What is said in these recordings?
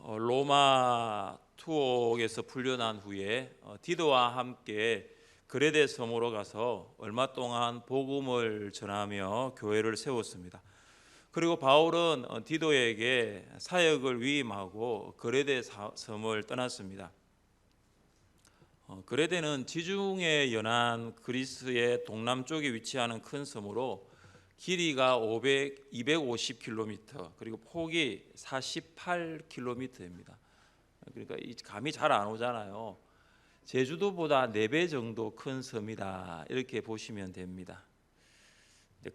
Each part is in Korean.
로마 투옥에서 풀려난 후에 디도와 함께 그레데 섬으로 가서 얼마 동안 복음을 전하며 교회를 세웠습니다. 그리고 바울은 디도에게 사역을 위임하고 그레데 섬을 떠났습니다. 그레데는 지중해 연안 그리스의 동남쪽에 위치하는 큰 섬으로 길이가 250km 그리고 폭이 48km입니다. 그러니까 이 감이 잘 안 오잖아요. 제주도보다 4배 정도 큰 섬이다 이렇게 보시면 됩니다.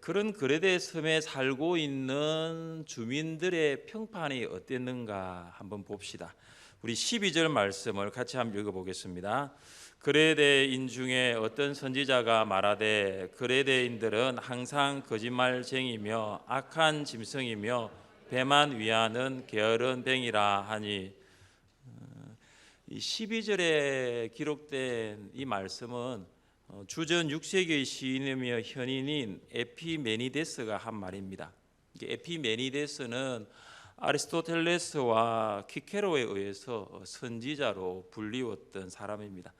그런 그레데 섬에 살고 있는 주민들의 평판이 어땠는가 한번 봅시다. 우리 12절 말씀을 같이 한번 읽어보겠습니다. 그레데인 중에 어떤 선지자가 말하되 그레데인들은 항상 거짓말쟁이며 악한 짐승이며 배만 위하는 게으른 뱅이라 하니, 이 12절에 기록된 이 말씀은 주전 6세기의 시인이며 현인인 에피메니데스가 한 말입니다. 에피메니데스는 아리스토텔레스와 키케로에 의해서 선지자로 불리웠던 사람입니다.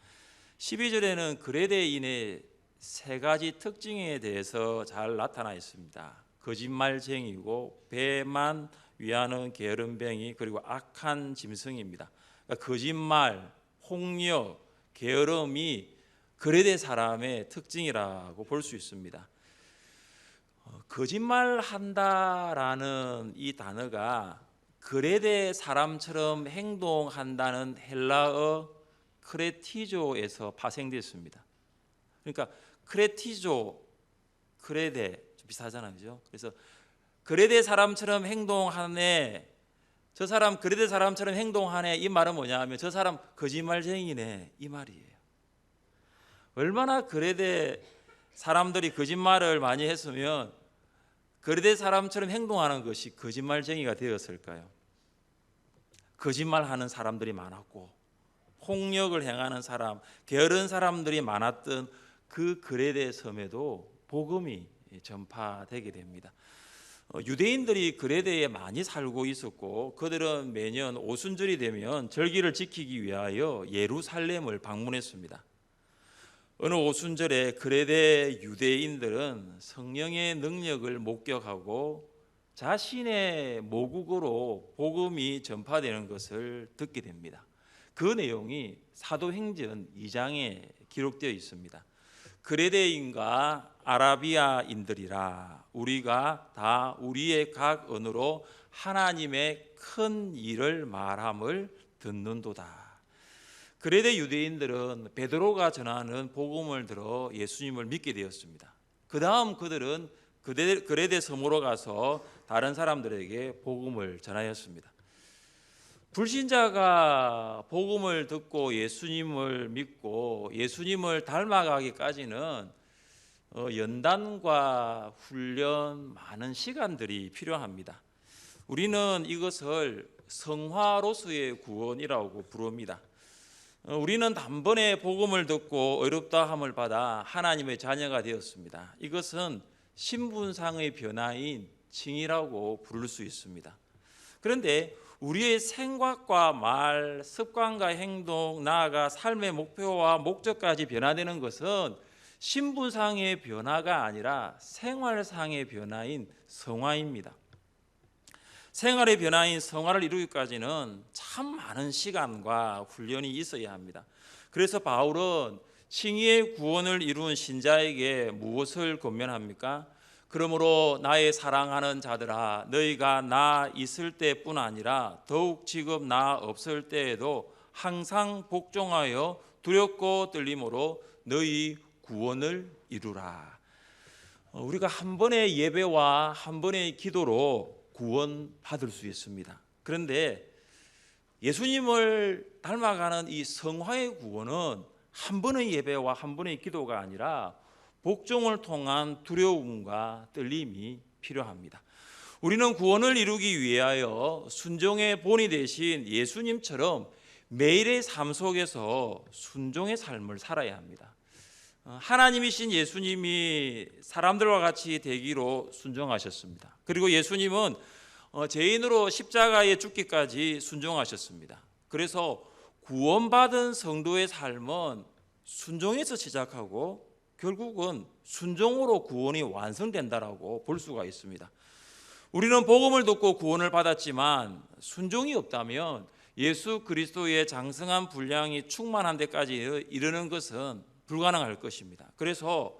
12절에는 그레데인의 3가지 특징에 대해서 잘 나타나 있습니다. 거짓말쟁이고 배만 위하는 게으름뱅이 그리고 악한 짐승입니다. 그러니까 거짓말, 폭력, 게으름이 그레데 사람의 특징이라고 볼 수 있습니다. 거짓말한다라는 이 단어가 그레데 사람처럼 행동한다는 헬라어 크레티조에서 파생됐습니다. 그러니까 크레티조, 그레데 좀 비슷하잖아요, 그죠? 그래서 그레데 사람처럼 행동하네, 저 사람 그레데 사람처럼 행동하네, 이 말은 뭐냐면 저 사람 거짓말쟁이네 이 말이에요. 얼마나 그레데 사람들이 거짓말을 많이 했으면 그레데 사람처럼 행동하는 것이 거짓말쟁이가 되었을까요? 거짓말하는 사람들이 많았고 폭력을 행하는 사람, 게으른 사람들이 많았던 그 그레데 섬에도 복음이 전파되게 됩니다. 유대인들이 그레데에 많이 살고 있었고 그들은 매년 오순절이 되면 절기를 지키기 위하여 예루살렘을 방문했습니다. 어느 오순절에 그레데 유대인들은 성령의 능력을 목격하고 자신의 모국어로 복음이 전파되는 것을 듣게 됩니다. 그 내용이 사도행전 2장에 기록되어 있습니다. 그레데인과 아라비아인들이라 우리가 다 우리의 각 언어로 하나님의 큰 일을 말함을 듣는도다. 그레데 유대인들은 베드로가 전하는 복음을 들어 예수님을 믿게 되었습니다. 그 다음 그들은 그레데 섬으로 가서 다른 사람들에게 복음을 전하였습니다. 불신자가 복음을 듣고 예수님을 믿고 예수님을 닮아가기까지는 연단과 훈련, 많은 시간들이 필요합니다. 우리는 이것을 성화로서의 구원이라고 부릅니다. 우리는 단번에 복음을 듣고 의롭다함을 받아 하나님의 자녀가 되었습니다. 이것은 신분상의 변화인 칭이라고 부를 수 있습니다. 그런데 우리의 생각과 말, 습관과 행동, 나아가 삶의 목표와 목적까지 변화되는 것은 신분상의 변화가 아니라 생활상의 변화인 성화입니다. 생활의 변화인 성화를 이루기까지는 참 많은 시간과 훈련이 있어야 합니다. 그래서 바울은 칭의의 구원을 이룬 신자에게 무엇을 권면합니까? 그러므로 나의 사랑하는 자들아, 너희가 나 있을 때뿐 아니라 더욱 지금 나 없을 때에도 항상 복종하여 두렵고 떨림으로 너희 구원을 이루라. 우리가 한 번의 예배와 한 번의 기도로 구원 받을 수 있습니다. 그런데 예수님을 닮아가는 이 성화의 구원은 한 번의 예배와 한 번의 기도가 아니라 복종을 통한 두려움과 떨림이 필요합니다. 우리는 구원을 이루기 위하여 순종의 본이 되신 예수님처럼 매일의 삶 속에서 순종의 삶을 살아야 합니다. 하나님이신 예수님이 사람들과 같이 되기로 순종하셨습니다. 그리고 예수님은 죄인으로 십자가에 죽기까지 순종하셨습니다. 그래서 구원받은 성도의 삶은 순종에서 시작하고 결국은 순종으로 구원이 완성된다라고 볼 수가 있습니다. 우리는 복음을 듣고 구원을 받았지만 순종이 없다면 예수 그리스도의 장성한 분량이 충만한 데까지 이르는 것은 불가능할 것입니다. 그래서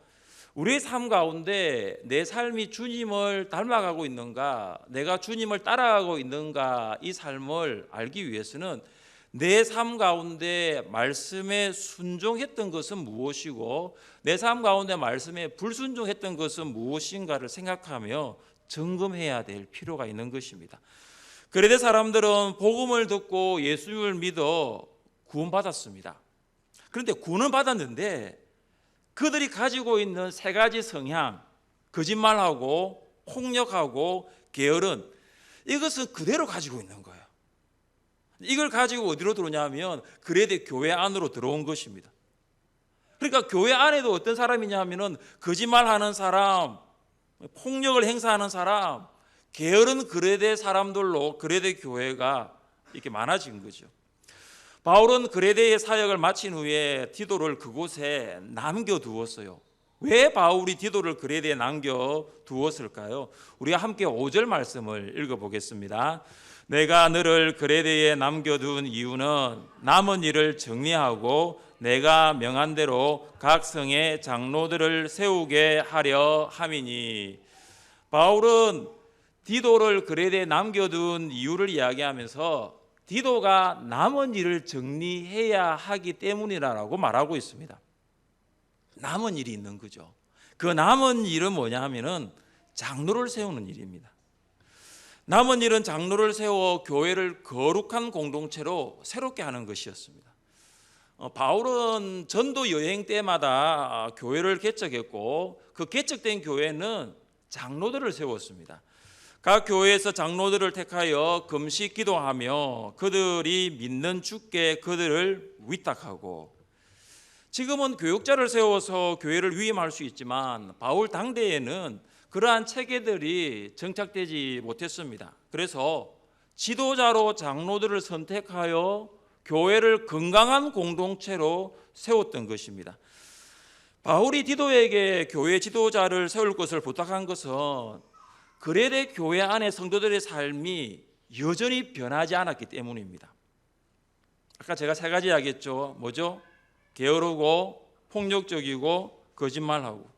우리의 삶 가운데 내 삶이 주님을 닮아가고 있는가, 내가 주님을 따라가고 있는가, 이 삶을 알기 위해서는 내 삶 가운데 말씀에 순종했던 것은 무엇이고 내 삶 가운데 말씀에 불순종했던 것은 무엇인가를 생각하며 점검해야 될 필요가 있는 것입니다. 그레데 사람들은 복음을 듣고 예수님을 믿어 구원받았습니다. 그런데 구원은 받았는데 그들이 가지고 있는 세 가지 성향, 거짓말하고 폭력하고 게으른, 이것은 그대로 가지고 있는 거예요. 이걸 가지고 어디로 들어오냐면 그레데 교회 안으로 들어온 것입니다. 그러니까 교회 안에도 어떤 사람이냐면은 거짓말하는 사람, 폭력을 행사하는 사람, 게으른 그레데 사람들로 그레데 교회가 이렇게 많아진 거죠. 바울은 그레데의 사역을 마친 후에 디도를 그곳에 남겨두었어요. 왜 바울이 디도를 그레데에 남겨두었을까요? 우리가 함께 5절 말씀을 읽어보겠습니다. 내가 너를 그레데에 남겨둔 이유는 남은 일을 정리하고 내가 명한 대로 각 성의 장로들을 세우게 하려 함이니. 바울은 디도를 그레데에 남겨둔 이유를 이야기하면서 디도가 남은 일을 정리해야 하기 때문이라고 말하고 있습니다. 남은 일이 있는 거죠. 그 남은 일은 뭐냐 하면은 장로를 세우는 일입니다. 남은 일은 장로를 세워 교회를 거룩한 공동체로 새롭게 하는 것이었습니다. 바울은 전도 여행 때마다 교회를 개척했고 그 개척된 교회는 장로들을 세웠습니다. 각 교회에서 장로들을 택하여 금식 기도하며 그들이 믿는 주께 그들을 위탁하고, 지금은 교육자를 세워서 교회를 위임할 수 있지만 바울 당대에는 그러한 체계들이 정착되지 못했습니다. 그래서 지도자로 장로들을 선택하여 교회를 건강한 공동체로 세웠던 것입니다. 바울이 디도에게 교회 지도자를 세울 것을 부탁한 것은 그레데 교회 안의 성도들의 삶이 여전히 변하지 않았기 때문입니다. 아까 제가 세 가지 이야기했죠. 뭐죠? 게으르고 폭력적이고 거짓말하고.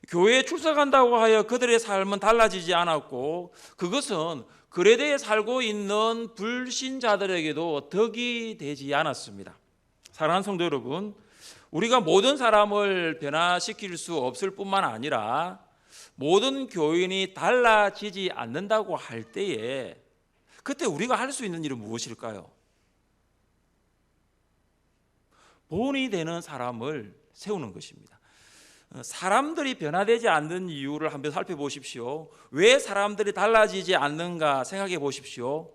교회에 출석한다고 하여 그들의 삶은 달라지지 않았고 그것은 그레데에 살고 있는 불신자들에게도 덕이 되지 않았습니다. 사랑하는 성도 여러분, 우리가 모든 사람을 변화시킬 수 없을 뿐만 아니라 모든 교인이 달라지지 않는다고 할 때에 그때 우리가 할 수 있는 일은 무엇일까요? 본이 되는 사람을 세우는 것입니다. 사람들이 변화되지 않는 이유를 한번 살펴보십시오. 왜 사람들이 달라지지 않는가 생각해 보십시오.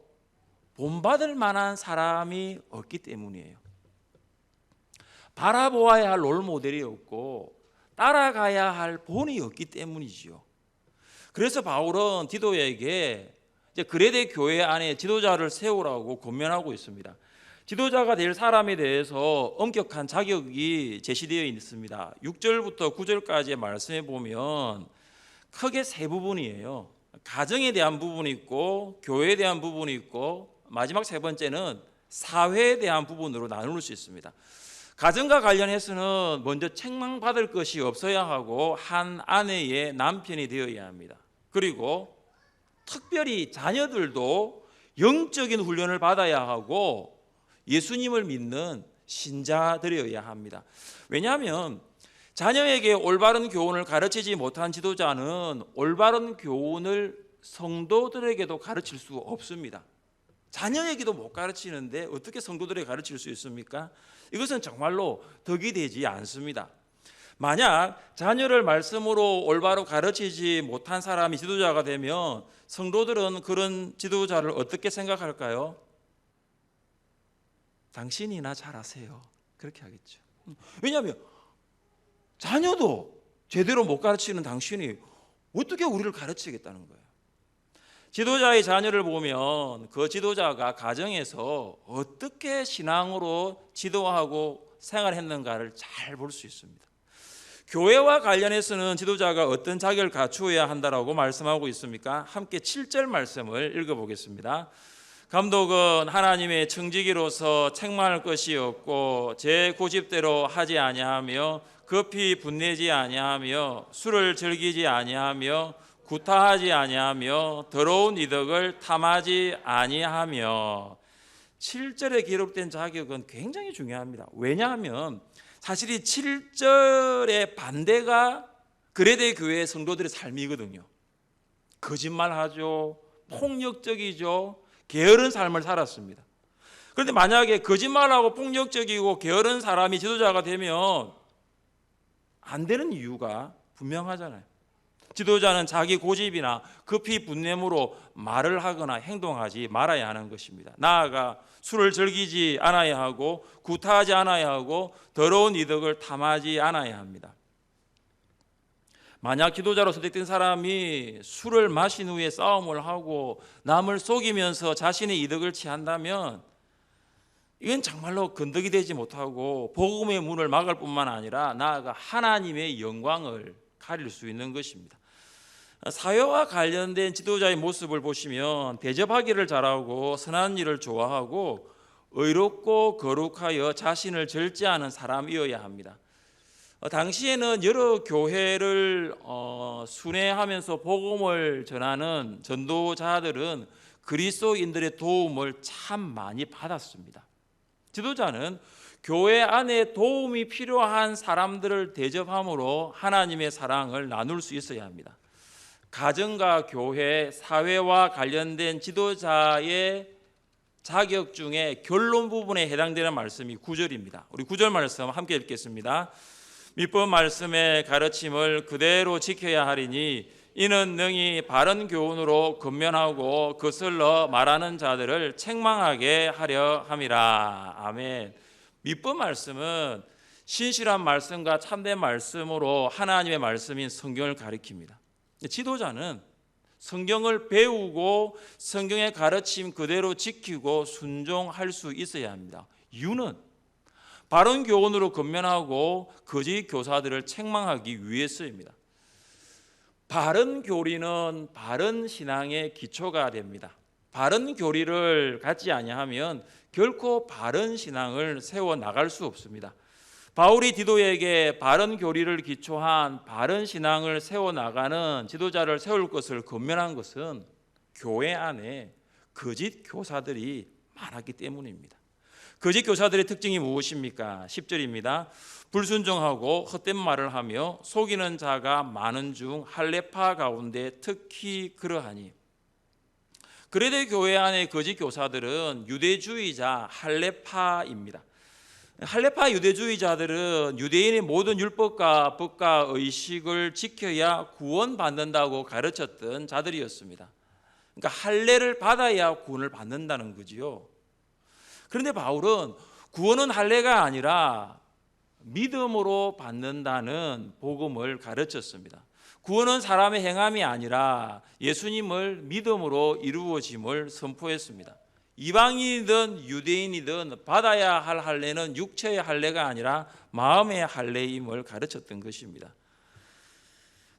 본받을 만한 사람이 없기 때문이에요. 바라보아야 할 롤모델이 없고 따라가야 할 본이 없기 때문이지요. 그래서 바울은 디도에게 이제 그레데 교회 안에 지도자를 세우라고 권면하고 있습니다. 지도자가 될 사람에 대해서 엄격한 자격이 제시되어 있습니다. 6절부터 9절까지의 말씀에 보면 크게 세 부분이에요. 가정에 대한 부분이 있고 교회에 대한 부분이 있고 마지막 세 번째는 사회에 대한 부분으로 나눌 수 있습니다. 가정과 관련해서는 먼저 책망받을 것이 없어야 하고 한 아내의 남편이 되어야 합니다. 그리고 특별히 자녀들도 영적인 훈련을 받아야 하고 예수님을 믿는 신자들이어야 합니다. 왜냐하면 자녀에게 올바른 교훈을 가르치지 못한 지도자는 올바른 교훈을 성도들에게도 가르칠 수 없습니다. 자녀에게도 못 가르치는데 어떻게 성도들에게 가르칠 수 있습니까? 이것은 정말로 덕이 되지 않습니다. 만약 자녀를 말씀으로 올바로 가르치지 못한 사람이 지도자가 되면 성도들은 그런 지도자를 어떻게 생각할까요? 당신이나 잘하세요. 그렇게 하겠죠. 왜냐하면 자녀도 제대로 못 가르치는 당신이 어떻게 우리를 가르치겠다는 거예요. 지도자의 자녀를 보면 그 지도자가 가정에서 어떻게 신앙으로 지도하고 생활했는가를 잘 볼 수 있습니다. 교회와 관련해서는 지도자가 어떤 자격을 갖추어야 한다라고 말씀하고 있습니까? 함께 7절 말씀을 읽어보겠습니다. 감독은 하나님의 청지기로서 책망할 것이 없고 제 고집대로 하지 아니하며 급히 분내지 아니하며 술을 즐기지 아니하며 구타하지 아니하며 더러운 이덕을 탐하지 아니하며. 7절에 기록된 자격은 굉장히 중요합니다. 왜냐하면 사실 이 7절의 반대가 그레데 교회의 성도들의 삶이거든요. 거짓말하죠, 폭력적이죠, 게으른 삶을 살았습니다. 그런데 만약에 거짓말하고 폭력적이고 게으른 사람이 지도자가 되면 안 되는 이유가 분명하잖아요. 지도자는 자기 고집이나 급히 분냄으로 말을 하거나 행동하지 말아야 하는 것입니다. 나아가 술을 즐기지 않아야 하고 구타하지 않아야 하고 더러운 이덕을 탐하지 않아야 합니다. 만약 지도자로 선택된 사람이 술을 마신 후에 싸움을 하고 남을 속이면서 자신의 이덕을 취한다면 이건 정말로 건덕이 되지 못하고 복음의 문을 막을 뿐만 아니라 나아가 하나님의 영광을 가릴 수 있는 것입니다. 사회와 관련된 지도자의 모습을 보시면 대접하기를 잘하고 선한 일을 좋아하고 의롭고 거룩하여 자신을 절제하는 사람이어야 합니다. 당시에는 여러 교회를 순회하면서 복음을 전하는 전도자들은 그리스도인들의 도움을 참 많이 받았습니다. 지도자는 교회 안에 도움이 필요한 사람들을 대접함으로 하나님의 사랑을 나눌 수 있어야 합니다. 가정과 교회, 사회와 관련된 지도자의 자격 중에 결론 부분에 해당되는 말씀이 9절입니다. 우리 9절 말씀 함께 읽겠습니다. 밑본 말씀의 가르침을 그대로 지켜야 하리니 이는 능히 바른 교훈으로 권면하고 거슬러 말하는 자들을 책망하게 하려 함이라. 아멘. 밑본 말씀은 신실한 말씀과 참된 말씀으로 하나님의 말씀인 성경을 가리킵니다. 지도자는 성경을 배우고 성경의 가르침 그대로 지키고 순종할 수 있어야 합니다. 이유는 바른 교훈으로 권면하고 거짓 교사들을 책망하기 위해서입니다. 바른 교리는 바른 신앙의 기초가 됩니다. 바른 교리를 갖지 아니하면 결코 바른 신앙을 세워 나갈 수 없습니다. 바울이 디도에게 바른 교리를 기초한 바른 신앙을 세워나가는 지도자를 세울 것을 권면한 것은 교회 안에 거짓 교사들이 많았기 때문입니다. 거짓 교사들의 특징이 무엇입니까? 10절입니다. 불순종하고 헛된 말을 하며 속이는 자가 많은 중 할례파 가운데 특히 그러하니. 그레데 교회 안의 거짓 교사들은 유대주의자 할례파입니다. 할례파 유대주의자들은 유대인의 모든 율법과 법과 의식을 지켜야 구원받는다고 가르쳤던 자들이었습니다. 그러니까 할례를 받아야 구원을 받는다는 거지요. 그런데 바울은 구원은 할례가 아니라 믿음으로 받는다는 복음을 가르쳤습니다. 구원은 사람의 행함이 아니라 예수님을 믿음으로 이루어짐을 선포했습니다. 이방인이든 유대인이든 받아야 할 할례는 육체의 할례가 아니라 마음의 할례임을 가르쳤던 것입니다.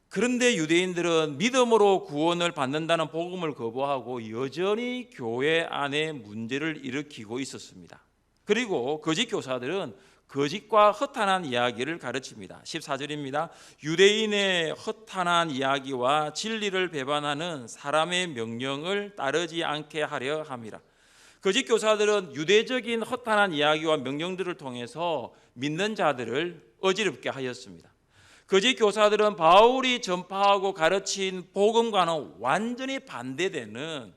그런데 유대인들은 믿음으로 구원을 받는다는 복음을 거부하고 여전히 교회 안에 문제를 일으키고 있었습니다. 그리고 거짓 교사들은 거짓과 허탄한 이야기를 가르칩니다. 14절입니다. 유대인의 허탄한 이야기와 진리를 배반하는 사람의 명령을 따르지 않게 하려 함이라. 거짓 교사들은 유대적인 허탄한 이야기와 명령들을 통해서 믿는 자들을 어지럽게 하였습니다. 거짓 교사들은 바울이 전파하고 가르친 복음과는 완전히 반대되는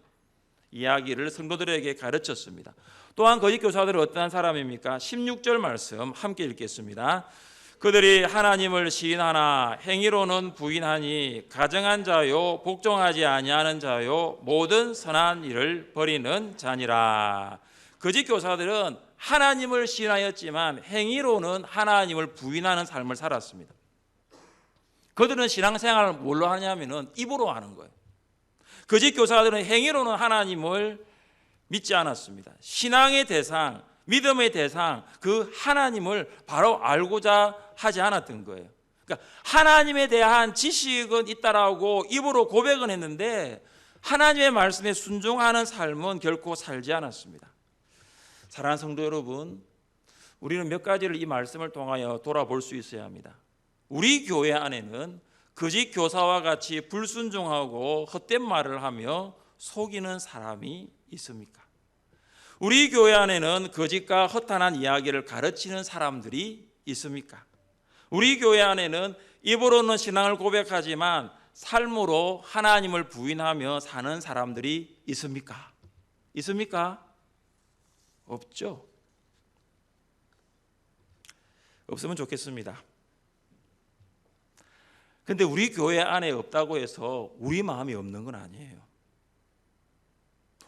이야기를 성도들에게 가르쳤습니다. 또한 거짓 교사들은 어떠한 사람입니까? 16절 말씀 함께 읽겠습니다. 그들이 하나님을 시인하나 행위로는 부인하니 가정한 자요 복종하지 아니하는 자요 모든 선한 일을 버리는 자니라. 거짓 교사들은 하나님을 시인하였지만 행위로는 하나님을 부인하는 삶을 살았습니다. 그들은 신앙생활을 뭘로 하냐면은 입으로 하는 거예요. 거짓 교사들은 행위로는 하나님을 믿지 않았습니다. 신앙의 대상, 믿음의 대상, 그 하나님을 바로 알고자 하지 않았던 거예요. 그러니까 하나님에 대한 지식은 있다라고 입으로 고백은 했는데 하나님의 말씀에 순종하는 삶은 결코 살지 않았습니다. 사랑하는 성도 여러분, 우리는 몇 가지를 이 말씀을 통하여 돌아볼 수 있어야 합니다. 우리 교회 안에는 거짓 교사와 같이 불순종하고 헛된 말을 하며 속이는 사람이 있습니까? 우리 교회 안에는 거짓과 허탄한 이야기를 가르치는 사람들이 있습니까? 우리 교회 안에는 입으로는 신앙을 고백하지만 삶으로 하나님을 부인하며 사는 사람들이 있습니까? 있습니까? 없죠. 없으면 좋겠습니다. 근데 우리 교회 안에 없다고 해서 우리 마음이 없는 건 아니에요.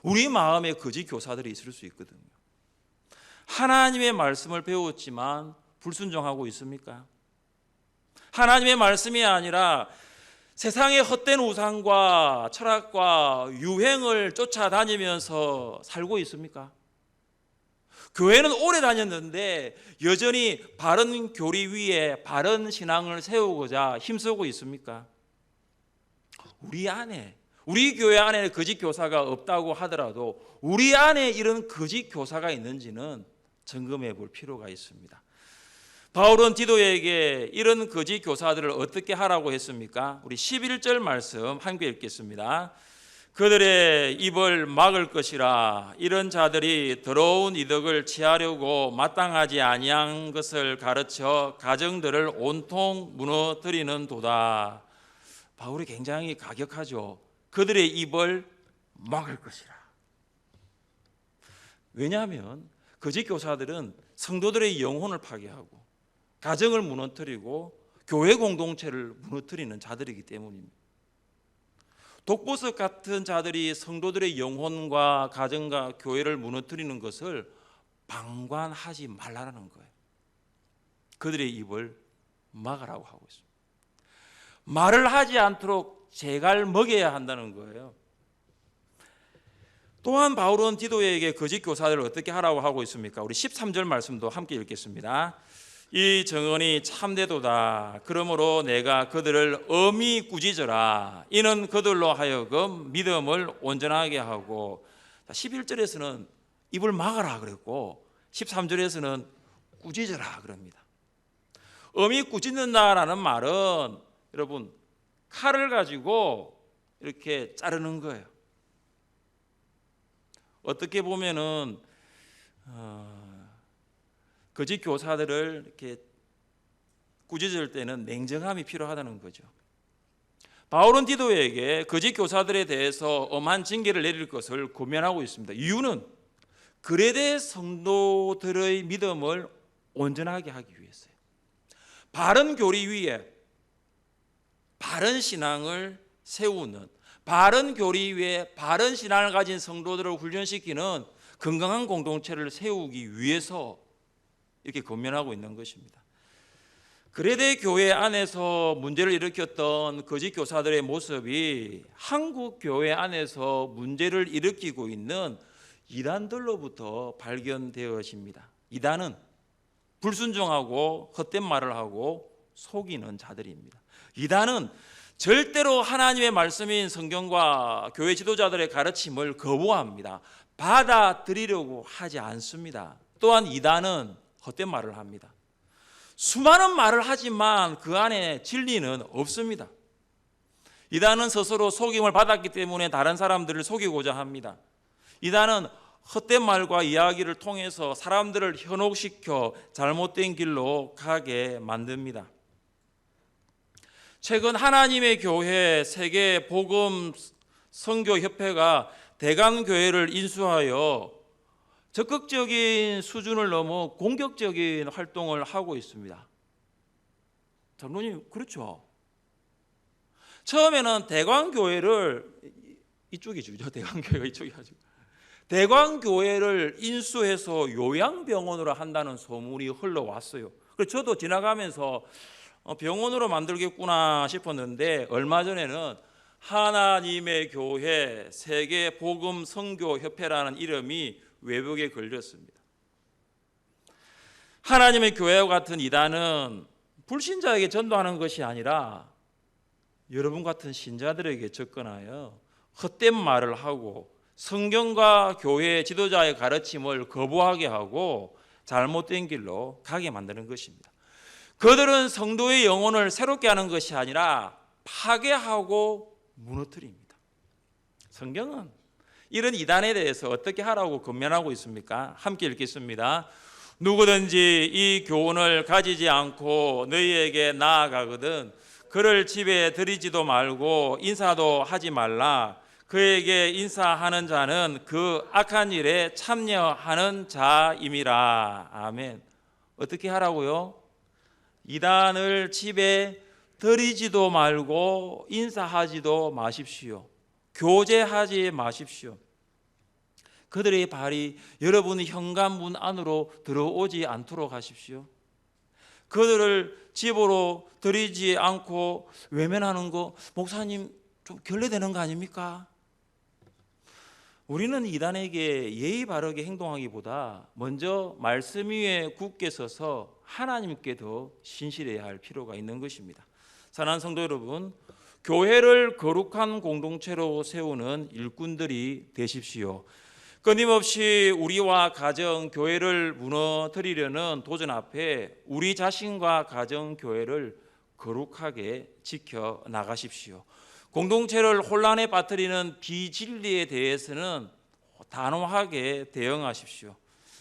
우리 마음에 거짓 교사들이 있을 수 있거든요. 하나님의 말씀을 배웠지만 불순종하고 있습니까? 하나님의 말씀이 아니라 세상의 헛된 우상과 철학과 유행을 쫓아다니면서 살고 있습니까? 교회는 오래 다녔는데 여전히 바른 교리 위에 바른 신앙을 세우고자 힘쓰고 있습니까? 우리 교회 안에 거짓 교사가 없다고 하더라도 우리 안에 이런 거짓 교사가 있는지는 점검해 볼 필요가 있습니다. 바울은 디도에게 이런 거짓 교사들을 어떻게 하라고 했습니까? 우리 11절 말씀 함께 읽겠습니다. 그들의 입을 막을 것이라. 이런 자들이 더러운 이득을 취하려고 마땅하지 아니한 것을 가르쳐 가정들을 온통 무너뜨리는 도다. 바울이 굉장히 가격하죠. 그들의 입을 막을 것이라. 왜냐하면 거짓 교사들은 성도들의 영혼을 파괴하고 가정을 무너뜨리고 교회 공동체를 무너뜨리는 자들이기 때문입니다. 독보석 같은 자들이 성도들의 영혼과 가정과 교회를 무너뜨리는 것을 방관하지 말라는 거예요. 그들의 입을 막으라고 하고 있습니다. 말을 하지 않도록 제갈 먹여야 한다는 거예요. 또한 바울은 디도에게 거짓 교사들을 어떻게 하라고 하고 있습니까? 우리 13절 말씀도 함께 읽겠습니다. 이 정언이 참되도다. 그러므로 내가 그들을 엄히 꾸짖어라. 이는 그들로 하여금 믿음을 온전하게 하고. 11절에서는 입을 막아라 그랬고 13절에서는 꾸짖어라 그럽니다. 엄히 꾸짖는다라는 말은 여러분 칼을 가지고 이렇게 자르는 거예요. 어떻게 보면은 거짓 교사들을 이렇게 꾸짖을 때는 냉정함이 필요하다는 거죠. 바울은 디도에게 거짓 교사들에 대해서 엄한 징계를 내릴 것을 권면하고 있습니다. 이유는 그레데 성도들의 믿음을 온전하게 하기 위해서요. 바른 교리 위에 바른 신앙을 세우는, 바른 교리 위에 바른 신앙을 가진 성도들을 훈련시키는 건강한 공동체를 세우기 위해서 이렇게 권면하고 있는 것입니다. 그레데 교회 안에서 문제를 일으켰던 거짓 교사들의 모습이 한국 교회 안에서 문제를 일으키고 있는 이단들로부터 발견되어집니다. 이단은 불순종하고 헛된 말을 하고 속이는 자들입니다. 이단은 절대로 하나님의 말씀인 성경과 교회 지도자들의 가르침을 거부합니다. 받아들이려고 하지 않습니다. 또한 이단은 헛된 말을 합니다. 수많은 말을 하지만 그 안에 진리는 없습니다. 이단은 스스로 속임을 받았기 때문에 다른 사람들을 속이고자 합니다. 이단은 헛된 말과 이야기를 통해서 사람들을 현혹시켜 잘못된 길로 가게 만듭니다. 최근 하나님의 교회 세계 복음 선교 협회가 대강교회를 인수하여 적극적인 수준을 넘어 공격적인 활동을 하고 있습니다. 장로님, 그렇죠? 처음에는 대광교회를 이쪽이 주죠. 대광교회가 이쪽이 가지고 대광교회를 인수해서 요양병원으로 한다는 소문이 흘러왔어요. 그래서 저도 지나가면서 병원으로 만들겠구나 싶었는데 얼마 전에는 하나님의 교회 세계 복음 선교 협회라는 이름이 외벽에 걸렸습니다. 하나님의 교회와 같은 이단은 불신자에게 전도하는 것이 아니라 여러분 같은 신자들에게 접근하여 헛된 말을 하고 성경과 교회 지도자의 가르침을 거부하게 하고 잘못된 길로 가게 만드는 것입니다. 그들은 성도의 영혼을 새롭게 하는 것이 아니라 파괴하고 무너뜨립니다. 성경은 이런 이단에 대해서 어떻게 하라고 권면하고 있습니까? 함께 읽겠습니다. 누구든지 이 교훈을 가지지 않고 너희에게 나아가거든 그를 집에 들이지도 말고 인사도 하지 말라. 그에게 인사하는 자는 그 악한 일에 참여하는 자임이라. 아멘. 어떻게 하라고요? 이단을 집에 들이지도 말고 인사하지도 마십시오. 교제하지 마십시오. 그들의 발이 여러분의 현관문 안으로 들어오지 않도록 하십시오. 그들을 집으로 들이지 않고 외면하는 거 목사님 좀 결례되는 거 아닙니까? 우리는 이단에게 예의 바르게 행동하기보다 먼저 말씀 위에 굳게 서서 하나님께 더 신실해야 할 필요가 있는 것입니다. 사랑하는 성도 여러분, 교회를 거룩한 공동체로 세우는 일꾼들이 되십시오. 끊임없이 우리와 가정, 교회를 무너뜨리려는 도전 앞에 우리 자신과 가정, 교회를 거룩하게 지켜 나가십시오. 공동체를 혼란에 빠뜨리는 비진리에 대해서는 단호하게 대응하십시오.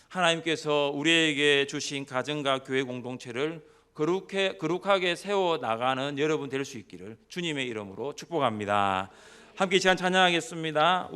하나님께서 우리에게 주신 가정과 교회 공동체를 거룩하게 세워나가는 여러분 될 수 있기를 주님의 이름으로 축복합니다. 함께 이 시간 찬양하겠습니다.